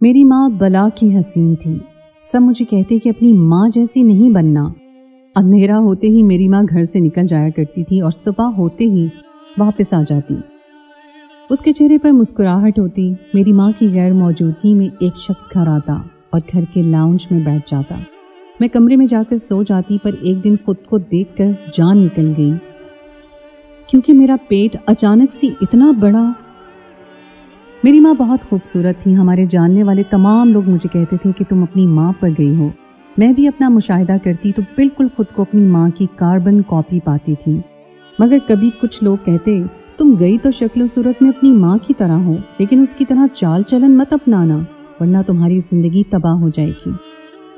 میری ماں بلا کی حسین تھی. سب مجھے کہتے کہ اپنی ماں جیسی نہیں بننا. اندھیرا ہوتے ہی میری ماں گھر سے نکل جایا کرتی تھی اور صبح ہوتے ہی واپس آ جاتی. اس کے چہرے پر مسکراہٹ ہوتی. میری ماں کی غیر موجودگی میں ایک شخص گھر آتا اور گھر کے لاؤنج میں بیٹھ جاتا. میں کمرے میں جا کر سو جاتی، پر ایک دن خود کو دیکھ کر جان نکل گئی، کیونکہ میرا پیٹ اچانک سے اتنا بڑا. میری ماں بہت خوبصورت تھی. ہمارے جاننے والے تمام لوگ مجھے کہتے تھے کہ تم اپنی ماں پر گئی ہو. میں بھی اپنا مشاہدہ کرتی تو بالکل خود کو اپنی ماں کی کاربن کاپی پاتی تھی. مگر کبھی کچھ لوگ کہتے تم گئی تو شکل و صورت میں اپنی ماں کی طرح ہو، لیکن اس کی طرح چال چلن مت اپنانا، ورنہ تمہاری زندگی تباہ ہو جائے گی.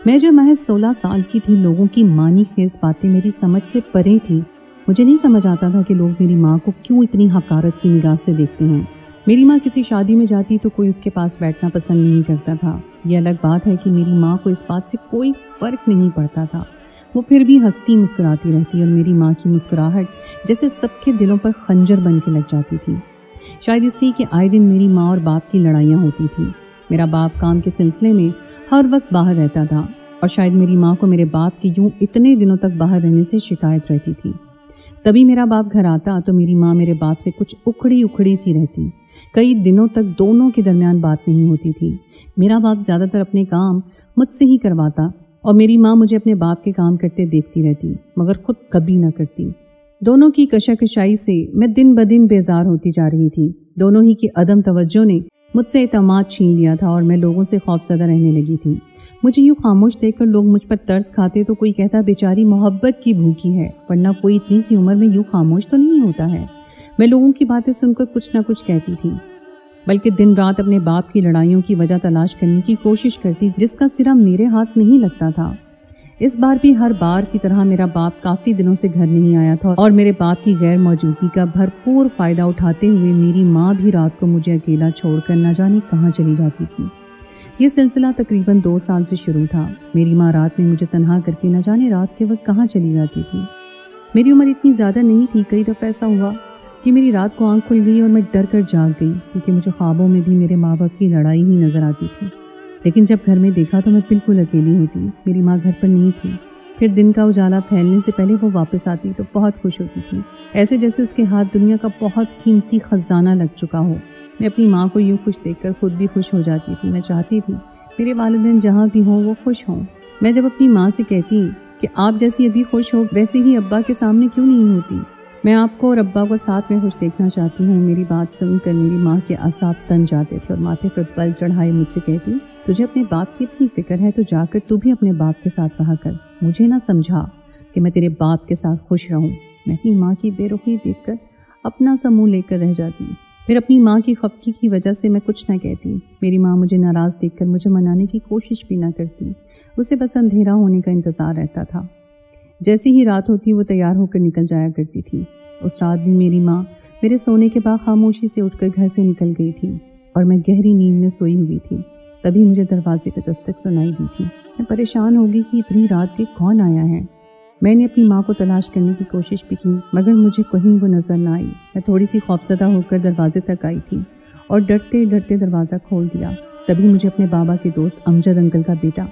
میں جو محض 16 سال کی تھی، لوگوں کی معنی خیز باتیں میری سمجھ سے پرے تھی. مجھے نہیں سمجھ آتا تھا کہ لوگ میری ماں کو کیوں اتنی حقارت کی نگاہ سے دیکھتے ہیں. میری ماں کسی شادی میں جاتی تو کوئی اس کے پاس بیٹھنا پسند نہیں کرتا تھا. یہ الگ بات ہے کہ میری ماں کو اس بات سے کوئی فرق نہیں پڑتا تھا. وہ پھر بھی ہنستی مسکراتی رہتی، اور میری ماں کی مسکراہٹ جیسے سب کے دلوں پر خنجر بن کے لگ جاتی تھی. شاید اس لیے کہ آئے دن میری ماں اور باپ کی لڑائیاں ہوتی تھی. میرا باپ کام کے سلسلے میں ہر وقت باہر رہتا تھا، اور شاید میری ماں کو میرے باپ کی یوں اتنے دنوں تک باہر رہنے سے شکایت رہتی تھی. تبھی میرا باپ گھر آتا تو میری ماں میرے باپ سے کچھ اکھڑی سی رہتی. کئی دنوں تک دونوں کے درمیان بات نہیں ہوتی تھی. میرا باپ زیادہ تر اپنے کام مجھ سے ہی کرواتا، اور میری ماں مجھے اپنے باپ کے کام کرتے دیکھتی رہتی، مگر خود کبھی نہ کرتی. دونوں کی کشاکشائی سے میں دن بدن بیزار ہوتی جا رہی تھی. دونوں ہی کی عدم توجہ نے مجھ سے اعتماد چھین لیا تھا، اور میں لوگوں سے خوفزدہ رہنے لگی تھی. مجھے یوں خاموش دیکھ کر لوگ مجھ پر ترس کھاتے تو کوئی کہتا بیچاری محبت کی بھوکی ہے، ورنہ کوئی اتنی سی عمر میں یوں خاموش تو نہیں ہوتا ہے. میں لوگوں کی باتیں سن کر کچھ نہ کچھ کہتی تھی، بلکہ دن رات اپنے باپ کی لڑائیوں کی وجہ تلاش کرنے کی کوشش کرتی، جس کا سرا میرے ہاتھ نہیں لگتا تھا. اس بار بھی ہر بار کی طرح میرا باپ کافی دنوں سے گھر نہیں آیا تھا، اور میرے باپ کی غیر موجودگی کا بھرپور فائدہ اٹھاتے ہوئے میری ماں بھی رات کو مجھے اکیلا چھوڑ کر نہ جانے کہاں چلی جاتی تھی. یہ سلسلہ تقریباً 2 سال سے شروع تھا. میری ماں رات میں مجھے تنہا کر کے نہ جانے رات کے وقت کہاں چلی جاتی تھی. میری عمر اتنی زیادہ نہیں تھی. کئی دفعہ ایسا ہوا کہ میری رات کو آنکھ کھل گئی اور میں ڈر کر جاگ گئی، کیونکہ مجھے خوابوں میں بھی میرے ماں باپ کی لڑائی ہی نظر آتی تھی. لیکن جب گھر میں دیکھا تو میں بالکل اکیلی ہوتی. میری ماں گھر پر نہیں تھی. پھر دن کا اجالا پھیلنے سے پہلے وہ واپس آتی تو بہت خوش ہوتی تھی، ایسے جیسے اس کے ہاتھ دنیا کا بہت قیمتی خزانہ لگ چکا ہو. میں اپنی ماں کو یوں خوش دیکھ کر خود بھی خوش ہو جاتی تھی. میں چاہتی تھی میرے والدین جہاں بھی ہوں وہ خوش ہوں. میں جب اپنی ماں سے کہتی کہ آپ جیسی ابھی خوش ہو، ویسے ہی ابا کے سامنے کیوں نہیں ہوتی، میں آپ کو اور ابا کو ساتھ میں خوش دیکھنا چاہتی ہوں. میری بات سن کر میری ماں کے اعصاب تن جاتے تھے اور ماتھے پر بل چڑھائے مجھ سے کہتی تجھے اپنے باپ کی اتنی فکر ہے تو جا کر تو بھی اپنے باپ کے ساتھ رہا کر. مجھے نہ سمجھا کہ میں تیرے باپ کے ساتھ خوش رہوں. میں اپنی ماں کی بے رخی دیکھ کر اپنا سا منہ لے کر رہ جاتی. پھر اپنی ماں کی خفگی کی وجہ سے میں کچھ نہ کہتی. میری ماں مجھے ناراض دیکھ کر مجھے منانے کی کوشش بھی نہ کرتی. اسے بس اندھیرا ہونے کا انتظار رہتا تھا. جیسی ہی رات ہوتی وہ تیار ہو کر نکل جایا کرتی تھی. اس رات بھی میری ماں میرے سونے کے بعد خاموشی سے اٹھ کر گھر سے نکل گئی تھی، اور میں گہری نیند میں سوئی ہوئی تھی. تبھی مجھے دروازے پہ دستک سنائی دی تھی. میں پریشان ہو گئی کہ اتنی رات کے کون آیا ہے. میں نے اپنی ماں کو تلاش کرنے کی کوشش بھی کی، مگر مجھے کہیں وہ نظر نہ آئی. میں تھوڑی سی خوفزدہ ہو کر دروازے تک آئی تھی اور ڈرتے ڈرتے دروازہ کھول دیا. تبھی مجھے اپنے بابا کے دوست امجد انکل کا بیٹا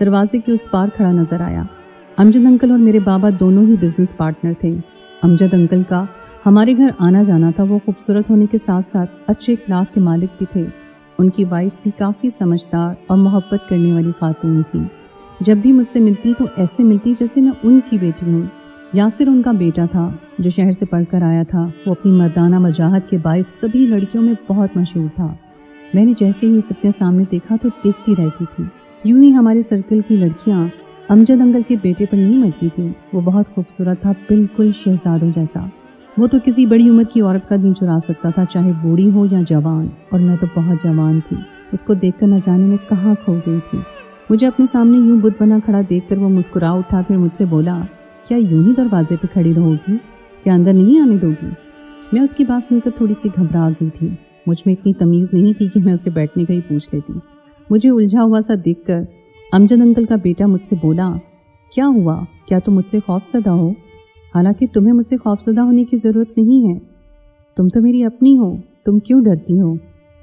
دروازے کے اس پار کھڑا نظر آیا. امجد انکل اور میرے بابا دونوں ہی بزنس پارٹنر تھے. امجد انکل کا ہمارے گھر آنا جانا تھا. وہ خوبصورت ہونے کے ساتھ ساتھ اچھے اخلاق کے مالک بھی تھے. ان کی وائف بھی کافی سمجھدار اور محبت کرنے والی خاتون تھی. جب بھی مجھ سے ملتی تو ایسے ملتی جیسے میں ان کی بیٹی ہوں. یاسر ان کا بیٹا تھا جو شہر سے پڑھ کر آیا تھا. وہ اپنی مردانہ وجاہت کے باعث سبھی لڑکیوں میں بہت مشہور تھا. میں نے جیسے ہی اسے اپنے سامنے دیکھا تو دیکھتی رہتی تھی. یوں ہی ہمارے سرکل کی لڑکیاں امجد انکل کے بیٹے پر نہیں مرتی تھیں. وہ بہت خوبصورت تھا، بالکل شہزادوں جیسا. وہ تو کسی بڑی عمر کی عورت کا دل چرا سکتا تھا، چاہے بوڑھی ہو یا جوان، اور میں تو بہت جوان تھی. اس کو دیکھ کر نہ جانے میں کہاں کھو گئی تھی. مجھے اپنے سامنے یوں بت بنا کھڑا دیکھ کر وہ مسکرا اٹھا. پھر مجھ سے بولا کیا یوں ہی دروازے پہ کھڑی رہو گی، کیا اندر نہیں آنے دو گی؟ میں اس کی بات سن کر تھوڑی سی گھبرا گئی تھی. مجھ میں اتنی تمیز نہیں تھی کہ میں اسے بیٹھنے کا ہی پوچھ لیتی. مجھے الجھا ہوا سا دیکھ کر امجد انکل کا بیٹا مجھ سے بولا کیا ہوا، کیا تم مجھ سے خوف زدہ ہو؟ حالانکہ تمہیں مجھ سے خوف زدہ ہونے کی ضرورت نہیں ہے. تم تو میری اپنی ہو، تم کیوں ڈرتی ہو؟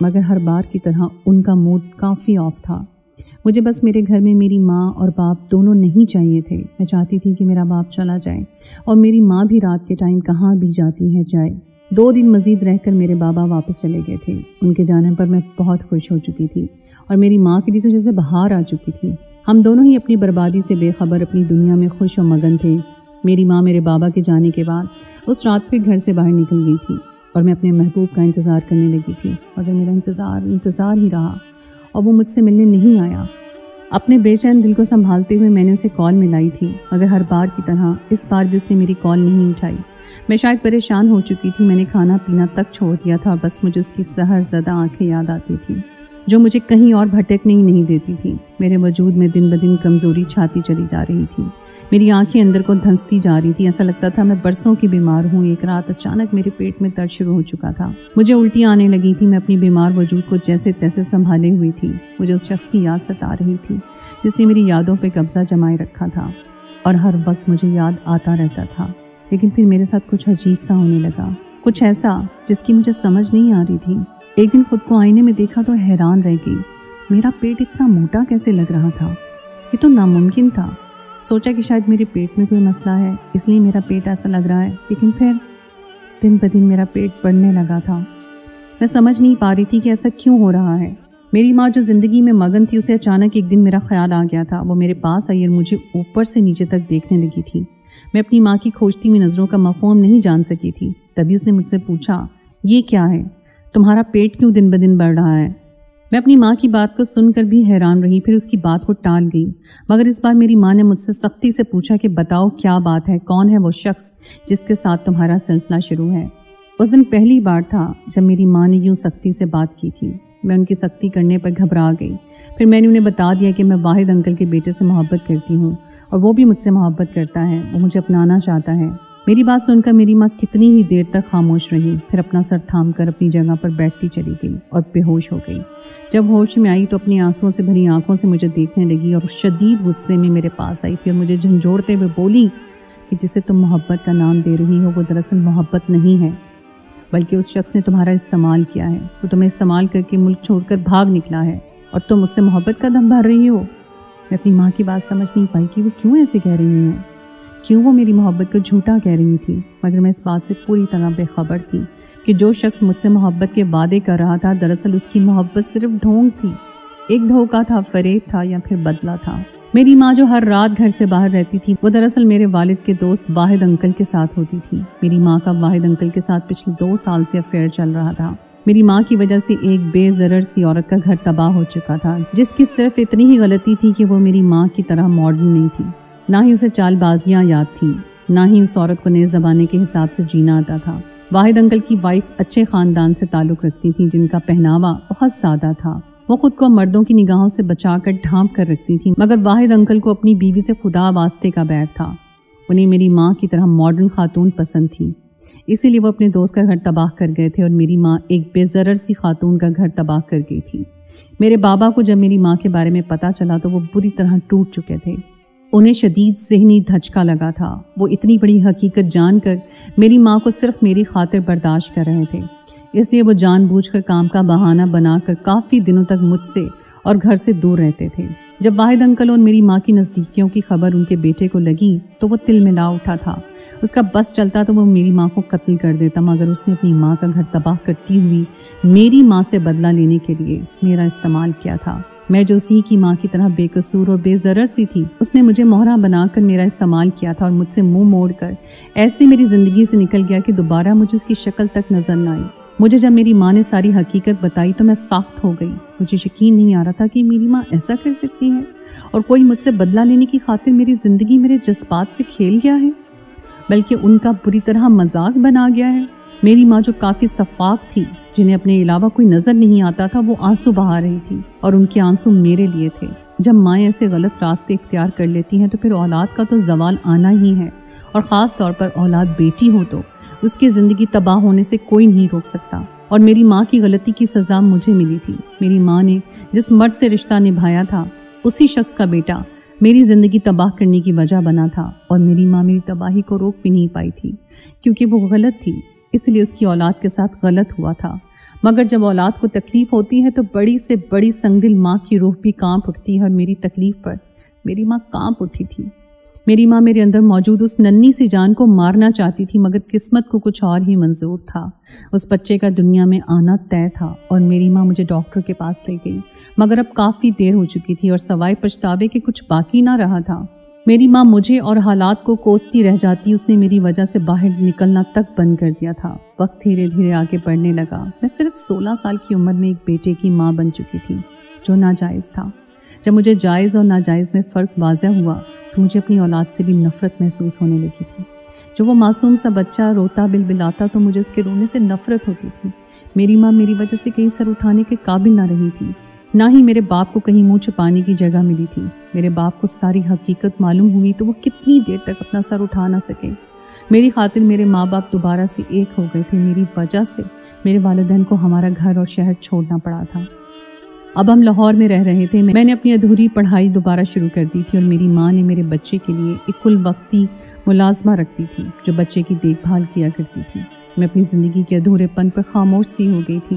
مگر ہر بار کی طرح ان کا موڈ کافی آف تھا۔ مجھے بس میرے گھر میں میری ماں اور باپ دونوں نہیں چاہیے تھے۔ میں چاہتی تھی کہ میرا باپ چلا جائے اور میری ماں بھی رات کے ٹائم کہاں بھی جاتی ہے جائے۔ 2 دن مزید رہ کر میرے بابا واپس چلے گئے تھے۔ ان کے جانے پر میں بہت خوش ہو چکی تھی اور میری ماں کے لیے تو جیسے بہار آ چکی تھی۔ ہم دونوں ہی اپنی بربادی سے بے خبر اپنی دنیا میں خوش و مگن تھے۔ میری ماں میرے بابا کے جانے کے بعد اس رات پھر گھر سے باہر نکل گئی تھی اور میں اپنے محبوب کا انتظار کرنے لگی تھی، مگر میرا انتظار ہی رہا اور وہ مجھ سے ملنے نہیں آیا۔ اپنے بے چین دل کو سنبھالتے ہوئے میں نے اسے کال ملائی تھی، مگر ہر بار کی طرح اس بار بھی اس نے میری کال نہیں اٹھائی۔ میں شاید پریشان ہو چکی تھی، میں نے کھانا پینا تک چھوڑ دیا تھا اور بس مجھے اس کی سحر زدہ آنکھیں یاد آتی تھی جو مجھے کہیں اور بھٹکنے ہی نہیں دیتی تھی۔ میرے وجود میں دن بدن کمزوری چھاتی چلی جا رہی تھی، میری آنکھیں اندر کو دھنستی جا رہی تھی، ایسا لگتا تھا میں برسوں کی بیمار ہوں۔ ایک رات اچانک میرے پیٹ میں درد شروع ہو چکا تھا، مجھے الٹیاں آنے لگی تھی۔ میں اپنی بیمار وجود کو جیسے تیسے سنبھالے ہوئی تھی۔ مجھے اس شخص کی یاد ستا رہی تھی جس نے میری یادوں پہ قبضہ جمائے رکھا تھا اور ہر وقت مجھے یاد آتا رہتا تھا۔ لیکن پھر میرے ساتھ کچھ عجیب سا ہونے لگا، کچھ ایسا جس کی مجھے سمجھ نہیں آ رہی تھی۔ ایک دن خود کو آئینے میں دیکھا تو حیران رہ گئی، میرا پیٹ اتنا موٹا کیسے لگ رہا تھا؟ یہ تو ناممکن تھا۔ سوچا کہ شاید میرے پیٹ میں کوئی مسئلہ ہے، اس لیے میرا پیٹ ایسا لگ رہا ہے، لیکن پھر دن بدن میرا پیٹ بڑھنے لگا تھا۔ میں سمجھ نہیں پا رہی تھی کہ ایسا کیوں ہو رہا ہے۔ میری ماں جو زندگی میں مگن تھی، اسے اچانک ایک دن میرا خیال آ گیا تھا۔ وہ میرے پاس آئی اور مجھے اوپر سے نیچے تک دیکھنے لگی تھی۔ میں اپنی ماں کی کھوجتی ہوئی نظروں کا مفہوم نہیں جان سکی تھی۔ تبھی اس نے مجھ سے پوچھا، یہ کیا ہے؟ تمہارا پیٹ کیوں دن بدن بڑھ رہا ہے؟ میں اپنی ماں کی بات کو سن کر بھی حیران رہی، پھر اس کی بات کو ٹال گئی۔ مگر اس بار میری ماں نے مجھ سے سختی سے پوچھا کہ بتاؤ کیا بات ہے، کون ہے وہ شخص جس کے ساتھ تمہارا سلسلہ شروع ہے؟ اس دن پہلی بار تھا جب میری ماں نے یوں سختی سے بات کی تھی۔ میں ان کی سختی کرنے پر گھبرا گئی۔ پھر میں نے انہیں بتا دیا کہ میں واحد انکل کے بیٹے سے محبت کرتی ہوں اور وہ بھی مجھ سے محبت کرتا ہے، وہ مجھے اپنانا چاہتا ہے۔ میری بات سن کر میری ماں کتنی ہی دیر تک خاموش رہی، پھر اپنا سر تھام کر اپنی جگہ پر بیٹھتی چلی گئی اور بے ہوش ہو گئی۔ جب ہوش میں آئی تو اپنی آنسوؤں سے بھری آنکھوں سے مجھے دیکھنے لگی اور شدید غصے میں میرے پاس آئی تھی اور مجھے جھنجھوڑتے ہوئے بولی کہ جسے تم محبت کا نام دے رہی ہو وہ دراصل محبت نہیں ہے، بلکہ اس شخص نے تمہارا استعمال کیا ہے۔ وہ تمہیں استعمال کر کے ملک چھوڑ کر بھاگ نکلا ہے اور تم اس سے محبت کا دم بھر رہی ہو۔ میں اپنی ماں کی بات سمجھ نہیں پائی کہ وہ کیوں ایسے کہہ رہی ہیں، کیوں وہ میری محبت کو جھوٹا کہہ رہی تھی، مگر میں اس بات سے پوری طرح بے خبر تھی کہ جو شخص مجھ سے محبت کے وعدے کر رہا تھا دراصل اس کی محبت صرف ڈھونگ تھی، ایک دھوکہ تھا، فریب تھا یا پھر بدلہ تھا۔ میری ماں جو ہر رات گھر سے باہر رہتی تھی وہ دراصل میرے والد کے دوست واحد انکل کے ساتھ ہوتی تھی۔ میری ماں کا واحد انکل کے ساتھ پچھلے 2 سال سے افیئر چل رہا تھا۔ میری ماں کی وجہ سے ایک بے ضرر سی عورت کا گھر تباہ ہو چکا تھا، جس کی صرف اتنی ہی غلطی تھی کہ وہ میری ماں کی طرح ماڈرن نہیں تھی، نہ ہی اسے چال بازیاں یاد تھیں، نہ ہی اس عورت کو نئے زمانے کے حساب سے جینا آتا تھا۔ واحد انکل کی وائف اچھے خاندان سے تعلق رکھتی تھی جن کا پہناوا بہت سادہ تھا۔ وہ خود کو مردوں کی نگاہوں سے بچا کر ڈھانپ کر رکھتی تھی، مگر واحد انکل کو اپنی بیوی سے خدا واسطے کا بیر تھا۔ انہیں میری ماں کی طرح ماڈرن خاتون پسند تھی، اسی لیے وہ اپنے دوست کا گھر تباہ کر گئے تھے اور میری ماں ایک بے ضرر سی خاتون کا گھر تباہ کر گئی تھی۔ میرے بابا کو جب میری ماں کے بارے میں پتہ چلا تو وہ بری طرح ٹوٹ چکے تھے۔ انہیں شدید ذہنی دھچکا لگا تھا۔ وہ اتنی بڑی حقیقت جان کر میری ماں کو صرف میری خاطر برداشت کر رہے تھے، اس لیے وہ جان بوجھ کر کام کا بہانہ بنا کر کافی دنوں تک مجھ سے اور گھر سے دور رہتے تھے۔ جب واحد انکل اور میری ماں کی نزدیکیوں کی خبر ان کے بیٹے کو لگی تو وہ تل ملا اٹھا تھا۔ اس کا بس چلتا تو وہ میری ماں کو قتل کر دیتا، مگر اس نے اپنی ماں کا گھر تباہ کرتی ہوئی میری ماں سے بدلہ لینے کے لیے میرا استعمال کیا تھا۔ میں جو اسی کی ماں کی طرح بے قصور اور بے ضرر سی تھی، اس نے مجھے مہرہ بنا کر میرا استعمال کیا تھا اور مجھ سے منہ موڑ کر ایسے میری زندگی سے نکل گیا کہ دوبارہ مجھے اس کی شکل تک نظر نہ آئی۔ مجھے جب میری ماں نے ساری حقیقت بتائی تو میں ساخت ہو گئی۔ مجھے یقین نہیں آ رہا تھا کہ میری ماں ایسا کر سکتی ہے اور کوئی مجھ سے بدلہ لینے کی خاطر میری زندگی میرے جذبات سے کھیل گیا ہے، بلکہ ان کا بری طرح مذاق بنا گیا ہے۔ میری ماں جو کافی شفاق تھی، جنہیں اپنے علاوہ کوئی نظر نہیں آتا تھا، وہ آنسو بہا رہی تھی اور ان کے آنسو میرے لیے تھے۔ جب مائیں ایسے غلط راستے اختیار کر لیتی ہیں تو پھر اولاد کا تو زوال آنا ہی ہے، اور خاص طور پر اولاد بیٹی ہو تو اس کی زندگی تباہ ہونے سے کوئی نہیں روک سکتا۔ اور میری ماں کی غلطی کی سزا مجھے ملی تھی۔ میری ماں نے جس مرد سے رشتہ نبھایا تھا اسی شخص کا بیٹا میری زندگی تباہ کرنے کی وجہ بنا تھا، اور میری ماں میری تباہی کو روک بھی نہیں پائی تھی کیونکہ وہ غلط تھی، اس لیے اس کی اولاد کے ساتھ غلط ہوا تھا۔ مگر جب اولاد کو تکلیف ہوتی ہے تو بڑی سے بڑی سنگدل ماں کی روح بھی کانپ اٹھتی ہے، اور میری تکلیف پر میری ماں کانپ اٹھی تھی۔ میری ماں میرے اندر موجود اس ننھی سی جان کو مارنا چاہتی تھی، مگر قسمت کو کچھ اور ہی منظور تھا۔ اس بچے کا دنیا میں آنا طے تھا، اور میری ماں مجھے ڈاکٹر کے پاس لے گئی، مگر اب کافی دیر ہو چکی تھی اور سوائے پچھتاوے کے کچھ باقی نہ رہا تھا۔ میری ماں مجھے اور حالات کو کوستی رہ جاتی، اس نے میری وجہ سے باہر نکلنا تک بند کر دیا تھا۔ وقت دھیرے دھیرے آگے بڑھنے لگا۔ میں صرف 16 سال کی عمر میں ایک بیٹے کی ماں بن چکی تھی، جو ناجائز تھا۔ جب مجھے جائز اور ناجائز میں فرق واضح ہوا تو مجھے اپنی اولاد سے بھی نفرت محسوس ہونے لگی تھی۔ جو وہ معصوم سا بچہ روتا بلبلاتا تو مجھے اس کے رونے سے نفرت ہوتی تھی۔ میری ماں میری وجہ سے کہیں سر اٹھانے کے قابل نہ رہی تھی، نہ ہی میرے باپ کو کہیں منہ چھپانے کی جگہ ملی تھی۔ میرے باپ کو ساری حقیقت معلوم ہوئی تو وہ کتنی دیر تک اپنا سر اٹھا نہ سکے۔ میری خاطر میرے ماں باپ دوبارہ سے ایک ہو گئے تھے۔ میری وجہ سے میرے والدین کو ہمارا گھر اور شہر چھوڑنا پڑا تھا۔ اب ہم لاہور میں رہ رہے تھے۔ میں نے اپنی ادھوری پڑھائی دوبارہ شروع کر دی تھی، اور میری ماں نے میرے بچے کے لیے ایک کل وقتی ملازمہ رکھتی تھی جو بچے کی دیکھ بھال کیا کرتی تھی۔ میں اپنی زندگی کے ادھورے پن پر خاموش سی ہو گئی تھی،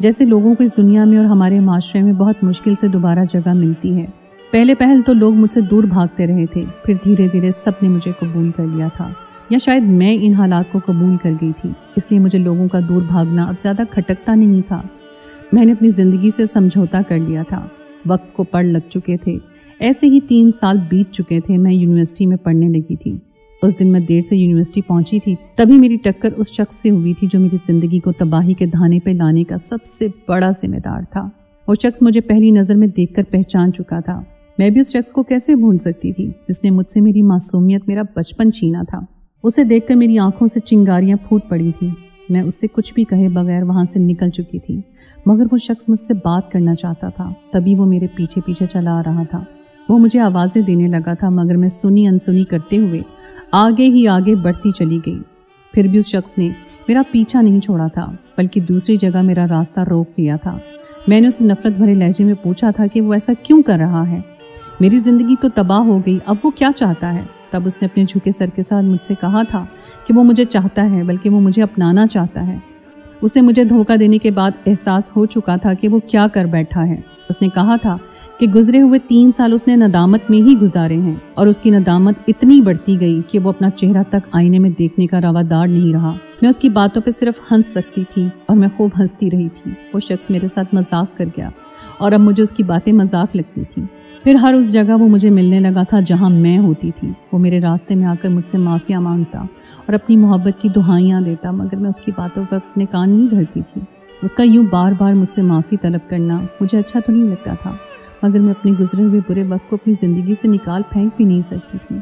جیسے لوگوں کو اس دنیا میں اور ہمارے معاشرے میں بہت مشکل سے دوبارہ جگہ ملتی ہے۔ پہلے پہل تو لوگ مجھ سے دور بھاگتے رہے تھے، پھر دھیرے دھیرے سب نے مجھے قبول کر لیا تھا، یا شاید میں ان حالات کو قبول کر گئی تھی، اس لیے مجھے لوگوں کا دور بھاگنا اب زیادہ کھٹکتا نہیں تھا۔ میں نے اپنی زندگی سے سمجھوتا کر لیا تھا۔ وقت کو پڑ لگ چکے تھے۔ ایسے ہی 3 سال بیت چکے تھے۔ میں یونیورسٹی میں پڑھنے لگی تھی۔ اس دن میں دیر سے یونیورسٹی پہنچی تھی، تبھی میری ٹکر اس شخص سے ہوئی تھی جو میری زندگی کو تباہی کے دھانے پہ لانے کا سب سے بڑا ذمہ دار تھا۔ وہ شخص مجھے پہلی نظر میں دیکھ کر پہچان چکا تھا۔ میں بھی اس شخص کو کیسے بھول سکتی تھی جس نے مجھ سے میری معصومیت، میرا بچپن چھینا تھا۔ اسے دیکھ کر میری آنکھوں سے چنگاریاں پھوٹ پڑی تھیں۔ میں اس سے کچھ بھی کہے بغیر وہاں سے نکل چکی تھی، مگر وہ شخص مجھ سے بات کرنا چاہتا تھا۔ تبھی وہ میرے پیچھے پیچھے چلا آ رہا تھا۔ وہ مجھے آوازیں دینے لگا تھا، مگر میں سنی انسنی کرتے ہوئے آگے ہی آگے بڑھتی چلی گئی۔ پھر بھی اس شخص نے میرا پیچھا نہیں چھوڑا تھا، بلکہ دوسری جگہ میرا راستہ روک لیا تھا۔ میں نے اسے نفرت بھرے لہجے میں پوچھا تھا کہ وہ ایسا کیوں کر رہا ہے؟ میری زندگی تو تباہ ہو گئی، اب وہ کیا چاہتا ہے؟ تب اس نے اپنے جھکے سر کے ساتھ مجھ سے کہا تھا کہ وہ مجھے چاہتا ہے، بلکہ وہ مجھے اپنانا چاہتا ہے۔ اسے مجھے دھوکہ دینے کے بعد احساس ہو چکا تھا کہ وہ کیا کر بیٹھا ہے۔ اس نے کہا تھا کہ گزرے ہوئے 3 سال اس نے ندامت میں ہی گزارے ہیں، اور اس کی ندامت اتنی بڑھتی گئی کہ وہ اپنا چہرہ تک آئینے میں دیکھنے کا روادار نہیں رہا۔ میں اس کی باتوں پہ صرف ہنس سکتی تھی، اور میں خوب ہنستی رہی تھی۔ وہ شخص میرے ساتھ مذاق کر گیا، اور اب مجھے اس کی باتیں مذاق لگتی تھیں۔ پھر ہر اس جگہ وہ مجھے ملنے لگا تھا جہاں میں ہوتی تھی۔ وہ میرے راستے میں آ کر مجھ سے معافیا مانگتا اور اپنی محبت کی دہائیاں دیتا، مگر میں اس کی باتوں پر اپنے کان نہیں دھرتی تھی۔ اس کا یوں بار بار مجھ سے معافی طلب کرنا مجھے اچھا تو نہیں لگتا تھا، مگر میں اپنے گزرے ہوئے برے وقت کو اپنی زندگی سے نکال پھینک بھی نہیں سکتی تھی۔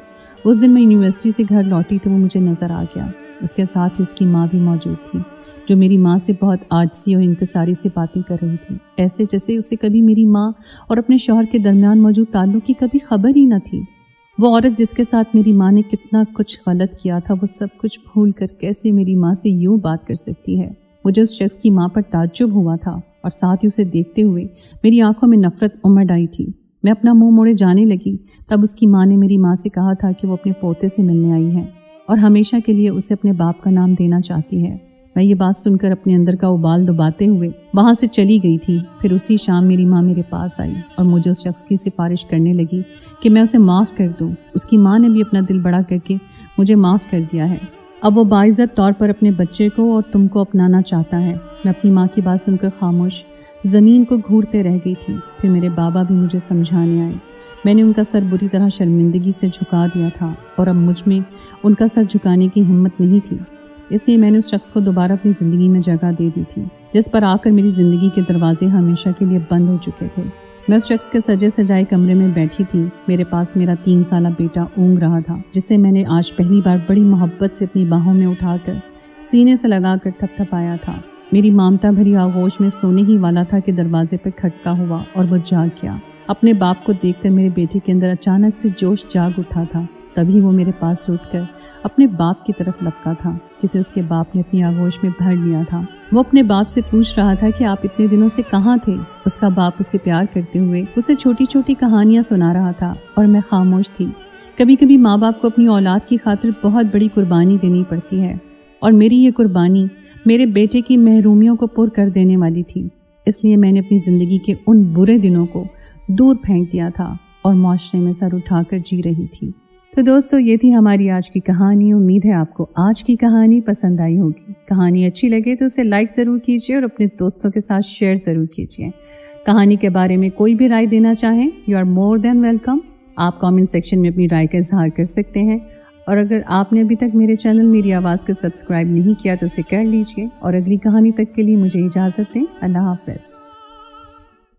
اس دن میں یونیورسٹی سے گھر لوٹی تو وہ مجھے نظر آ گیا۔ اس کے ساتھ ہی اس کی ماں بھی موجود تھی، جو میری ماں سے بہت عاجزی اور انکساری سے باتیں کر رہی تھی، ایسے جیسے اسے کبھی میری ماں اور اپنے شوہر کے درمیان موجود تعلق کی کبھی خبر ہی نہ تھی۔ وہ عورت جس کے ساتھ میری ماں نے کتنا کچھ غلط کیا تھا، وہ سب کچھ بھول کر کیسے میری ماں سے یوں بات کر سکتی ہے؟ مجھے اس شخص کی ماں پر تعجب ہوا تھا، اور ساتھ ہی اسے دیکھتے ہوئے میری آنکھوں میں نفرت امڑ آئی تھی۔ میں اپنا منہ موڑے جانے لگی، تب اس کی ماں نے میری ماں سے کہا تھا کہ وہ اپنے پوتے سے ملنے آئی ہے اور ہمیشہ کے لیے اسے اپنے باپ کا نام دینا چاہتی ہے۔ میں یہ بات سن کر اپنے اندر کا ابال دباتے ہوئے وہاں سے چلی گئی تھی۔ پھر اسی شام میری ماں میرے پاس آئی اور مجھے اس شخص کی سفارش کرنے لگی کہ میں اسے معاف کر دوں۔ اس کی ماں نے بھی اپنا دل بڑا کر کے مجھے معاف کر دیا ہے۔ اب وہ باعزت طور پر اپنے بچے کو اور تم کو اپنانا چاہتا ہے۔ میں اپنی ماں کی بات سن کر خاموش زمین کو گھورتے رہ گئی تھی۔ پھر میرے بابا بھی مجھے سمجھانے آئے۔ میں نے ان کا سر بری طرح شرمندگی سے جھکا دیا تھا، اور اب مجھ میں ان کا سر جھکانے کی ہمت نہیں تھی۔ اس لیے میں نے اس شخص کو دوبارہ اپنی زندگی میں جگہ دے دی تھی، جس پر آ کر میری زندگی کے دروازے ہمیشہ کے لیے بند ہو چکے تھے۔ میں اس شخص کے سجے سجائے کمرے میں بیٹھی تھی۔ میرے پاس میرا 3 سالہ بیٹا اونگ رہا تھا، جسے میں نے آج پہلی بار بڑی محبت سے اپنی باہوں میں اٹھا کر سینے سے لگا کر تھپ تھپایا تھا۔ میری مامتا بھری آغوش میں سونے ہی والا تھا کہ دروازے پر کھٹکا ہوا اور وہ جاگ گیا۔ اپنے باپ کو دیکھ کر میرے بیٹے کے اندر اچانک سے جوش جاگ اٹھا تھا۔ تبھی وہ میرے پاس اٹھ کر اپنے باپ کی طرف لپکا تھا، جسے اس کے باپ نے اپنی آغوش میں بھر لیا تھا۔ وہ اپنے باپ سے پوچھ رہا تھا کہ آپ اتنے دنوں سے کہاں تھے؟ اس کا باپ اسے پیار کرتے ہوئے اسے چھوٹی چھوٹی کہانیاں سنا رہا تھا، اور میں خاموش تھی۔ کبھی کبھی ماں باپ کو اپنی اولاد کی خاطر بہت بڑی قربانی دینی پڑتی ہے، اور میری یہ قربانی میرے بیٹے کی محرومیوں کو پر کر دینے والی تھی، اس لیے میں نے اپنی زندگی کے ان برے دنوں کو دور پھینک دیا تھا اور معاشرے میں سر اٹھا کر جی رہی تھی۔ تو دوستو، یہ تھی ہماری آج کی کہانی۔ امید ہے آپ کو آج کی کہانی پسند آئی ہوگی۔ کہانی اچھی لگے تو اسے لائک ضرور کیجیے اور اپنے دوستوں کے ساتھ شیئر ضرور کیجیے۔ کہانی کے بارے میں کوئی بھی رائے دینا چاہیں، you are more than welcome. آپ کامنٹ سیکشن میں اپنی رائے کا اظہار کر سکتے ہیں، اور اگر آپ نے ابھی تک میرے چینل میری آواز کو سبسکرائب نہیں کیا تو اسے کر لیجیے، اور اگلی کہانی تک کے لیے مجھے اجازت دیں۔ اللہ حافظ۔